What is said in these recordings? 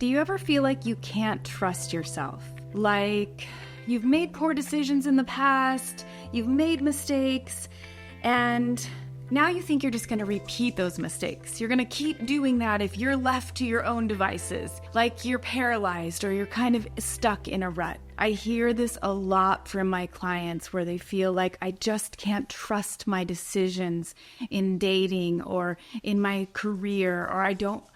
Do you ever feel like you can't trust yourself? Like you've made poor decisions in the past, you've made mistakes, and now you think you're just going to repeat those mistakes. You're going to keep doing that if you're left to your own devices, like you're paralyzed or you're kind of stuck in a rut. I hear this a lot from my clients where they feel like I just can't trust my decisions in dating or in my career, or I don't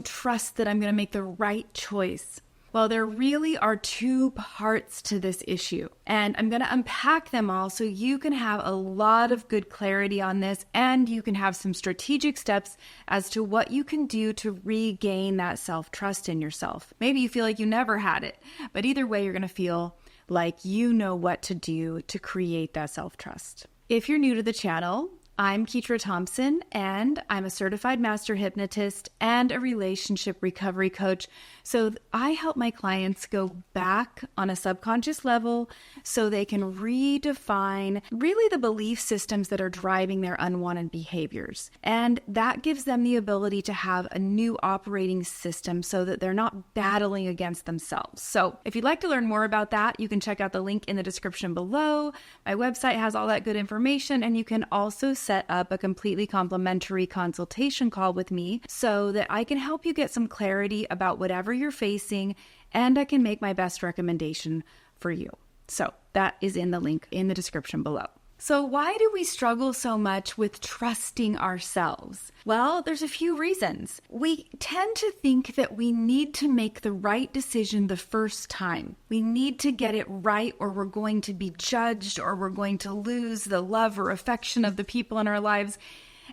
trust that I'm going to make the right choice. Well, there really are two parts to this issue, and I'm going to unpack them all so you can have a lot of good clarity on this, and you can have some strategic steps as to what you can do to regain that self-trust in yourself. Maybe you feel like you never had it, but either way, you're going to feel like you know what to do to create that self-trust. If you're new to the channel, I'm Ketra Thompson, and I'm a certified master hypnotist and a relationship recovery coach. So I help my clients go back on a subconscious level so they can redefine really the belief systems that are driving their unwanted behaviors. And that gives them the ability to have a new operating system so that they're not battling against themselves. So if you'd like to learn more about that, you can check out the link in the description below. My website has all that good information, and you can also set up a completely complimentary consultation call with me so that I can help you get some clarity about whatever you're facing, and I can make my best recommendation for you. So that is in the link in the description below. So why do we struggle so much with trusting ourselves? Well, there's a few reasons. We tend to think that we need to make the right decision the first time. We need to get it right, or we're going to be judged, or we're going to lose the love or affection of the people in our lives.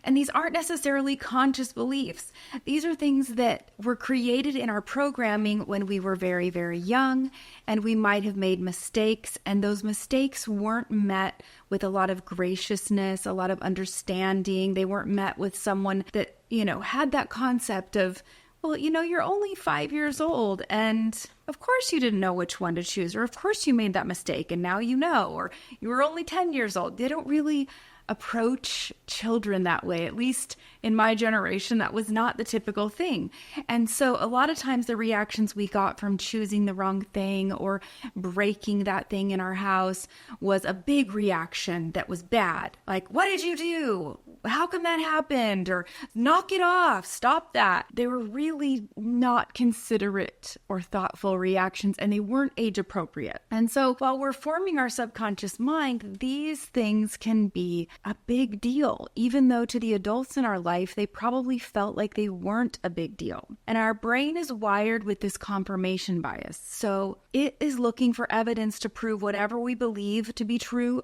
And these aren't necessarily conscious beliefs. These are things that were created in our programming when we were very, very young, and we might have made mistakes, and those mistakes weren't met with a lot of graciousness, a lot of understanding. They weren't met with someone that, had that concept of, well, you're only 5 years old, and of course you didn't know which one to choose, or of course you made that mistake, and now you know, or you were only 10 years old. They don't really approach children that way. At least in my generation, that was not the typical thing. And so a lot of times the reactions we got from choosing the wrong thing or breaking that thing in our house was a big reaction that was bad. Like, what did you do? How come that happened? Or knock it off, stop that. They were really not considerate or thoughtful reactions, and they weren't age appropriate. And so while we're forming our subconscious mind, these things can be a big deal, even though to the adults in our life, they probably felt like they weren't a big deal. And our brain is wired with this confirmation bias. So it is looking for evidence to prove whatever we believe to be true.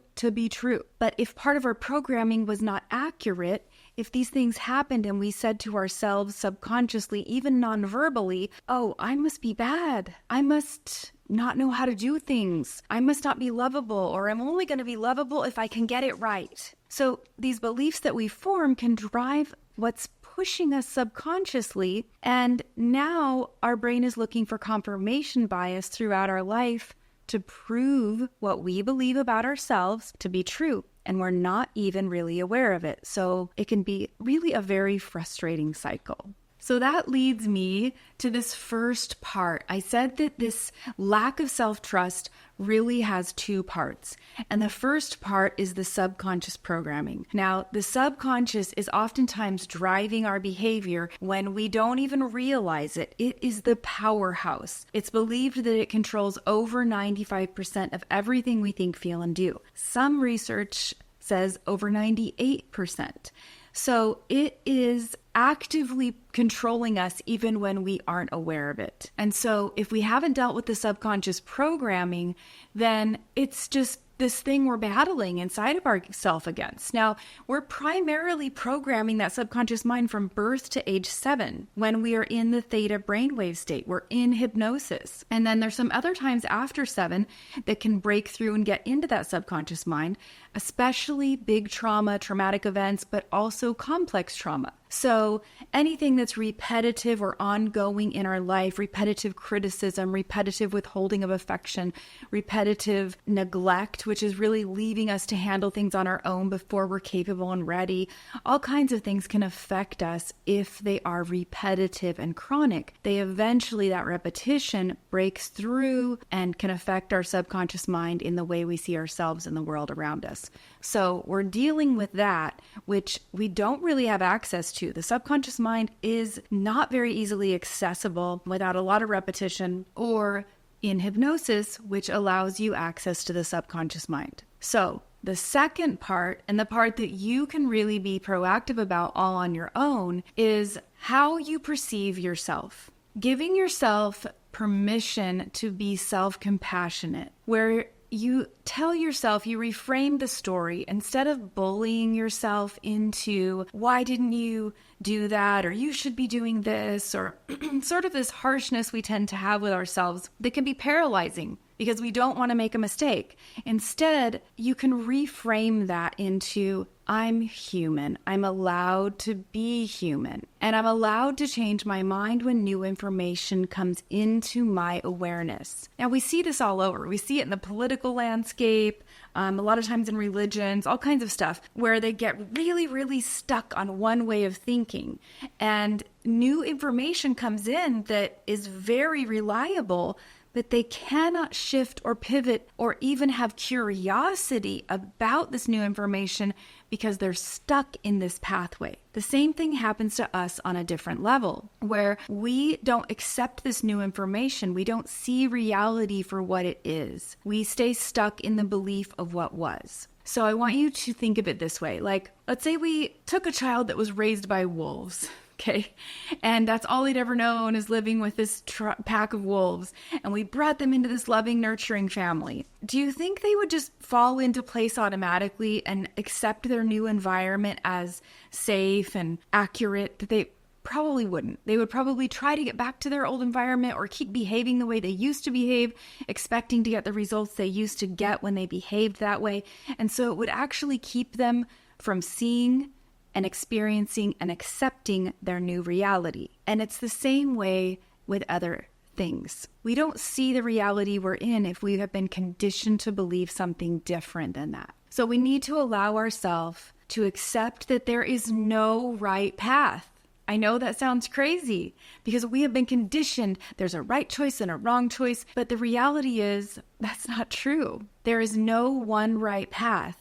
But if part of our programming was not accurate, if these things happened and we said to ourselves subconsciously, even non-verbally, oh, I must be bad. I must not know how to do things. I must not be lovable, or I'm only going to be lovable if I can get it right. So these beliefs that we form can drive what's pushing us subconsciously. And now our brain is looking for confirmation bias throughout our life to prove what we believe about ourselves to be true. And we're not even really aware of it. So it can be really a very frustrating cycle. So that leads me to this first part. I said that this lack of self-trust really has two parts. And the first part is the subconscious programming. Now, the subconscious is oftentimes driving our behavior when we don't even realize it. It is the powerhouse. It's believed that it controls over 95% of everything we think, feel, and do. Some research says over 98%. So it is actively controlling us even when we aren't aware of it. And so if we haven't dealt with the subconscious programming, then it's just this thing we're battling inside of ourselves against. Now, we're primarily programming that subconscious mind from birth to age 7 when we are in the theta brainwave state. We're in hypnosis. And then there's some other times after 7 that can break through and get into that subconscious mind especially big trauma, traumatic events, but also complex trauma. So anything that's repetitive or ongoing in our life, repetitive criticism, repetitive withholding of affection, repetitive neglect, which is really leaving us to handle things on our own before we're capable and ready, all kinds of things can affect us if they are repetitive and chronic. Eventually, that repetition breaks through and can affect our subconscious mind in the way we see ourselves and the world around us. So we're dealing with that, which we don't really have access to. The subconscious mind is not very easily accessible without a lot of repetition or in hypnosis, which allows you access to the subconscious mind. So the second part, and the part that you can really be proactive about all on your own, is how you perceive yourself. Giving yourself permission to be self-compassionate, where you tell yourself, you reframe the story instead of bullying yourself into, why didn't you do that? Or you should be doing this, or sort of this harshness we tend to have with ourselves that can be paralyzing because we don't want to make a mistake. Instead, you can reframe that into, I'm human. I'm allowed to be human. And I'm allowed to change my mind when new information comes into my awareness. Now, we see this all over. We see it in the political landscape, a lot of times in religions, all kinds of stuff, where they get really, really stuck on one way of thinking. And new information comes in that is very reliable, but they cannot shift or pivot or even have curiosity about this new information because they're stuck in this pathway. The same thing happens to us on a different level, where we don't accept this new information. We don't see reality for what it is. We stay stuck in the belief of what was. So I want you to think of it this way. Like, let's say we took a child that was raised by wolves. Okay. And that's all they'd ever known, is living with this pack of wolves. And we brought them into this loving, nurturing family. Do you think they would just fall into place automatically and accept their new environment as safe and accurate? They probably wouldn't. They would probably try to get back to their old environment or keep behaving the way they used to behave, expecting to get the results they used to get when they behaved that way. And so it would actually keep them from seeing and experiencing and accepting their new reality. And it's the same way with other things. We don't see the reality we're in if we have been conditioned to believe something different than that. So we need to allow ourselves to accept that there is no right path. I know that sounds crazy because we have been conditioned. There's a right choice and a wrong choice, but the reality is that's not true. There is no one right path.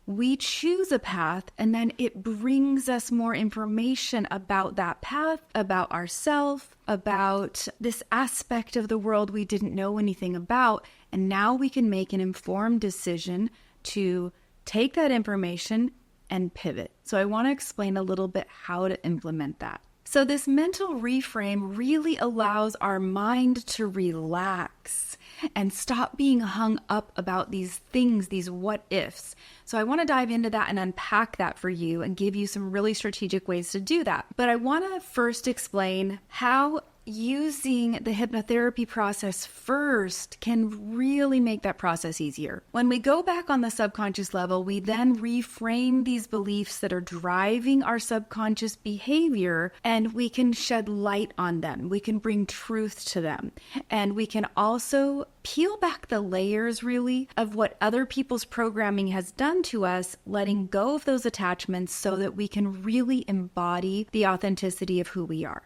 We choose a path, and then it brings us more information about that path, about ourselves, about this aspect of the world we didn't know anything about. And now we can make an informed decision to take that information and pivot. So I want to explain a little bit how to implement that. So this mental reframe really allows our mind to relax and stop being hung up about these things, these what ifs. So I want to dive into that and unpack that for you and give you some really strategic ways to do that. But I want to first explain how using the hypnotherapy process first can really make that process easier. When we go back on the subconscious level, we then reframe these beliefs that are driving our subconscious behavior, and we can shed light on them. We can bring truth to them. And we can also peel back the layers, really, of what other people's programming has done to us, letting go of those attachments so that we can really embody the authenticity of who we are.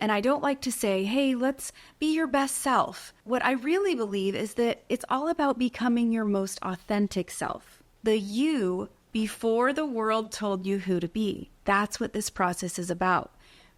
And I don't like to say, hey, let's be your best self. What I really believe is that it's all about becoming your most authentic self. The you before the world told you who to be. That's what this process is about.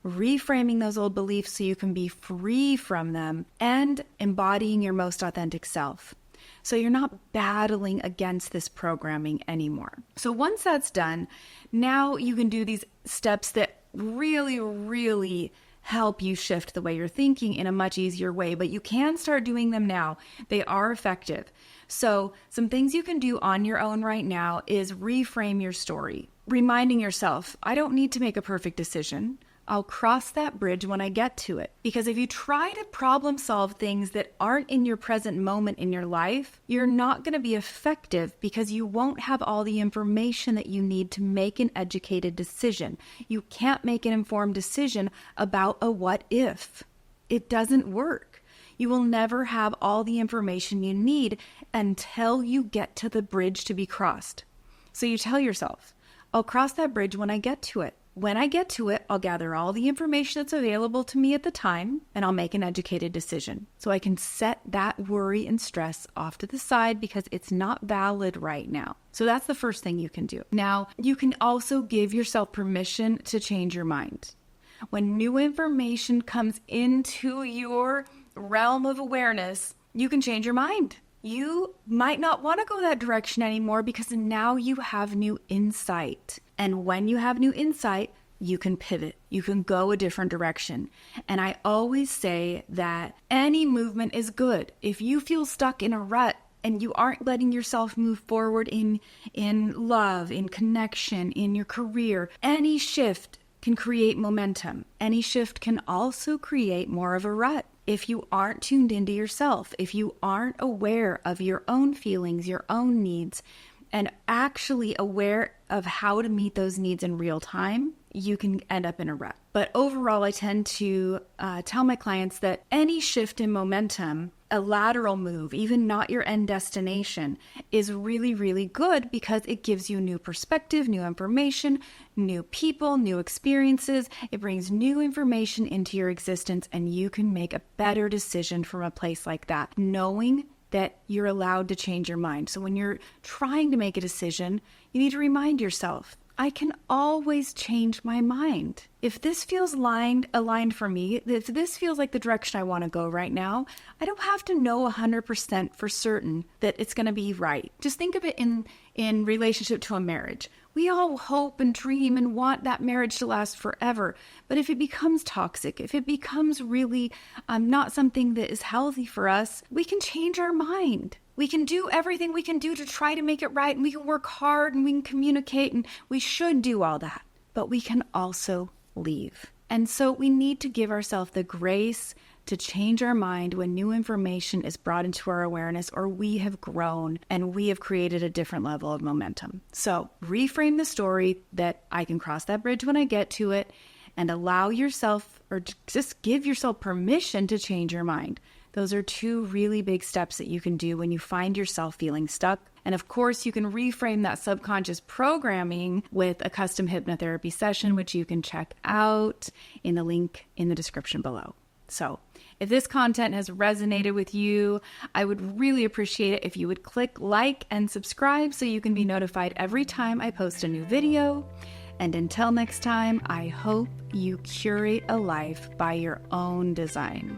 Reframing those old beliefs so you can be free from them and embodying your most authentic self. So you're not battling against this programming anymore. So once that's done, now you can do these steps that really help you shift the way you're thinking in a much easier way, but you can start doing them now. They are effective. So some things you can do on your own right now is reframe your story, reminding yourself, I don't need to make a perfect decision. I'll cross that bridge when I get to it. Because if you try to problem solve things that aren't in your present moment in your life, you're not going to be effective because you won't have all the information that you need to make an educated decision. You can't make an informed decision about a what if. It doesn't work. You will never have all the information you need until you get to the bridge to be crossed. So you tell yourself, I'll cross that bridge when I get to it. When I get to it, I'll gather all the information that's available to me at the time, and I'll make an educated decision. So I can set that worry and stress off to the side because it's not valid right now. So that's the first thing you can do. Now, you can also give yourself permission to change your mind. When new information comes into your realm of awareness, you can change your mind. You might not want to go that direction anymore because now you have new insight. And when you have new insight, you can pivot. You can go a different direction. And I always say that any movement is good. If you feel stuck in a rut and you aren't letting yourself move forward in love, in connection, in your career, any shift can create momentum. Any shift can also create more of a rut. If you aren't tuned into yourself, if you aren't aware of your own feelings, your own needs, and actually aware of how to meet those needs in real time, you can end up in a rut. But overall, I tend to tell my clients that any shift in momentum, a lateral move, even not your end destination, is really, really good because it gives you new perspective, new information, new people, new experiences. It brings new information into your existence, and you can make a better decision from a place like that, knowing that you're allowed to change your mind. So when you're trying to make a decision, you need to remind yourself, I can always change my mind. If this feels aligned for me, if this feels like the direction I want to go right now, I don't have to know 100% for certain that it's going to be right. Just think of it in relationship to a marriage. We all hope and dream and want that marriage to last forever. But if it becomes toxic, if it becomes really not something that is healthy for us, we can change our mind. We can do everything we can do to try to make it right, and we can work hard and we can communicate, and we should do all that. But we can also leave. And so we need to give ourselves the grace to change our mind when new information is brought into our awareness, or we have grown and we have created a different level of momentum. So reframe the story that I can cross that bridge when I get to it, and allow yourself, or just give yourself permission to change your mind. Those are two really big steps that you can do when you find yourself feeling stuck. And of course, you can reframe that subconscious programming with a custom hypnotherapy session, which you can check out in the link in the description below. So if this content has resonated with you, I would really appreciate it if you would click like and subscribe so you can be notified every time I post a new video. And until next time, I hope you curate a life by your own design.